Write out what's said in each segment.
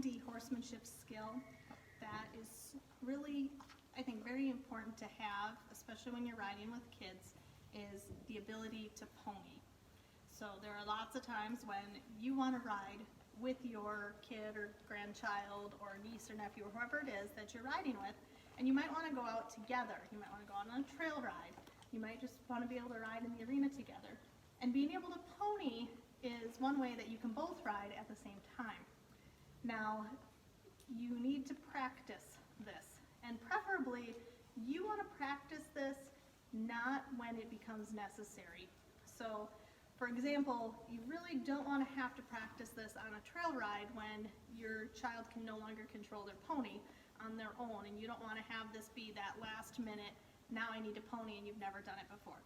handy horsemanship skill that is really, I think, very important to have, especially when you're riding with kids, is the ability to pony. So there are lots of times when you want to ride with your kid or grandchild or niece or nephew or whoever it is that you're riding with, and you might want to go out together. You might want to go on a trail ride. You might just want to be able to ride in the arena together. And being able to pony is one way that you can both ride at the same time. Now, you need to practice this, and preferably you want to practice this not when it becomes necessary. So, for example, you really don't want to have to practice this on a trail ride when your child can no longer control their pony on their own, and you don't want to have this be that last minute, now I need to pony, and you've never done it before.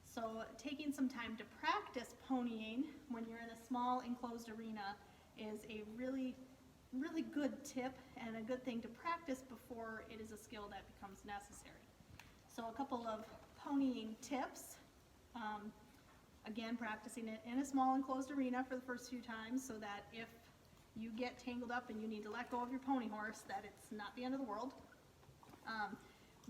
So taking some time to practice ponying when you're in a small enclosed arena is a really good tip and a good thing to practice before it is a skill that becomes necessary. So a couple of ponying tips. Again, practicing it in a small enclosed arena for the first few times so that if you get tangled up and you need to let go of your pony horse, that it's not the end of the world.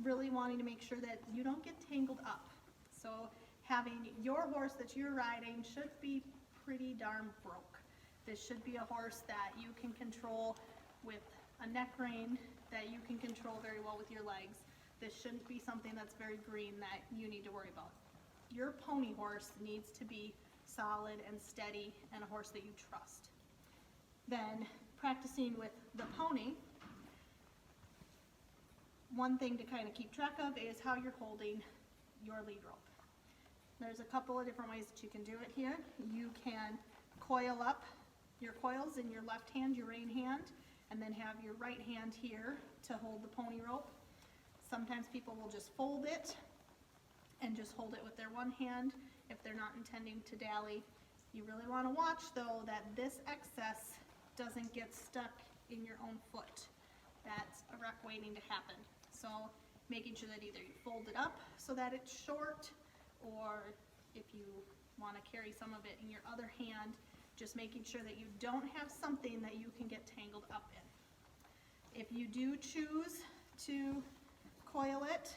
Really wanting to make sure that you don't get tangled up. So having your horse that you're riding should be pretty darn broke. This should be a horse that you can control with a neck rein, that you can control very well with your legs. This shouldn't be something that's very green that you need to worry about. Your pony horse needs to be solid and steady and a horse that you trust. Then practicing with the pony, one thing to kind of keep track of is how you're holding your lead rope. There's a couple of different ways that you can do it here. You can coil up your coils in your left hand, your rein hand, and then have your right hand here to hold the pony rope. Sometimes people will just fold it and just hold it with their one hand if they're not intending to dally. You really want to watch though that this excess doesn't get stuck in your own foot. That's a wreck waiting to happen. So making sure that either you fold it up so that it's short, or if you want to carry some of it in your other hand, just making sure that you don't have something that you can get tangled up in. If you do choose to coil it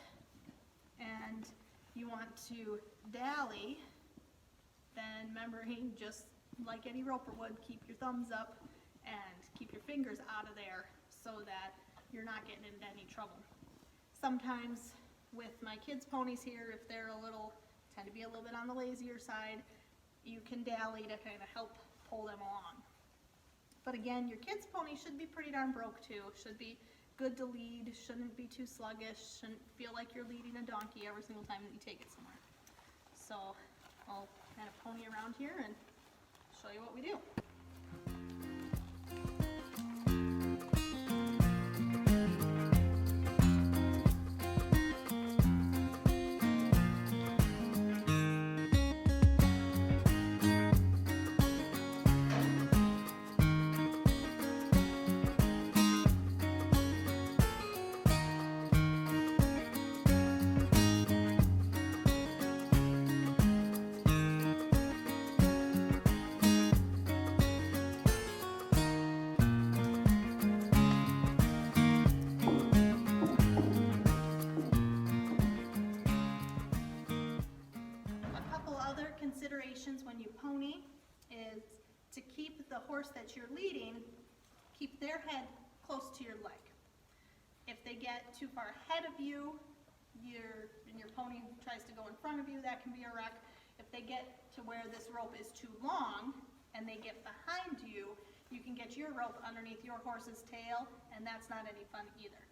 and you want to dally, then remembering, just like any roper would, keep your thumbs up and keep your fingers out of there so that you're not getting into any trouble. Sometimes with my kids' ponies here, if they're tend to be a little bit on the lazier side, you can dally to kind of help pull them along. But again, your kids' pony should be pretty darn broke too. Should be good to lead, shouldn't be too sluggish, shouldn't feel like you're leading a donkey every single time that you take it somewhere. So I'll kind of pony around here and show you what we do. Considerations when you pony is to keep the horse that you're leading, keep their head close to your leg. If they get too far ahead of you, and your pony tries to go in front of you, that can be a wreck. If they get to where this rope is too long and they get behind you, you can get your rope underneath your horse's tail, and that's not any fun either.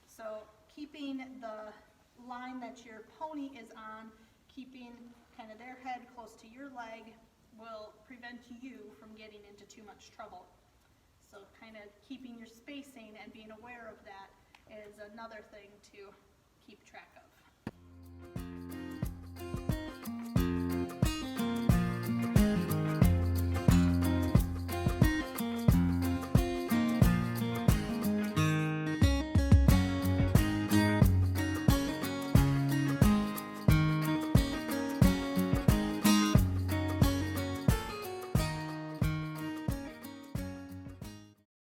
So keeping the line that your pony is on, keeping kind of their head close to your leg, will prevent you from getting into too much trouble. So kind of keeping your spacing and being aware of that is another thing to keep track of.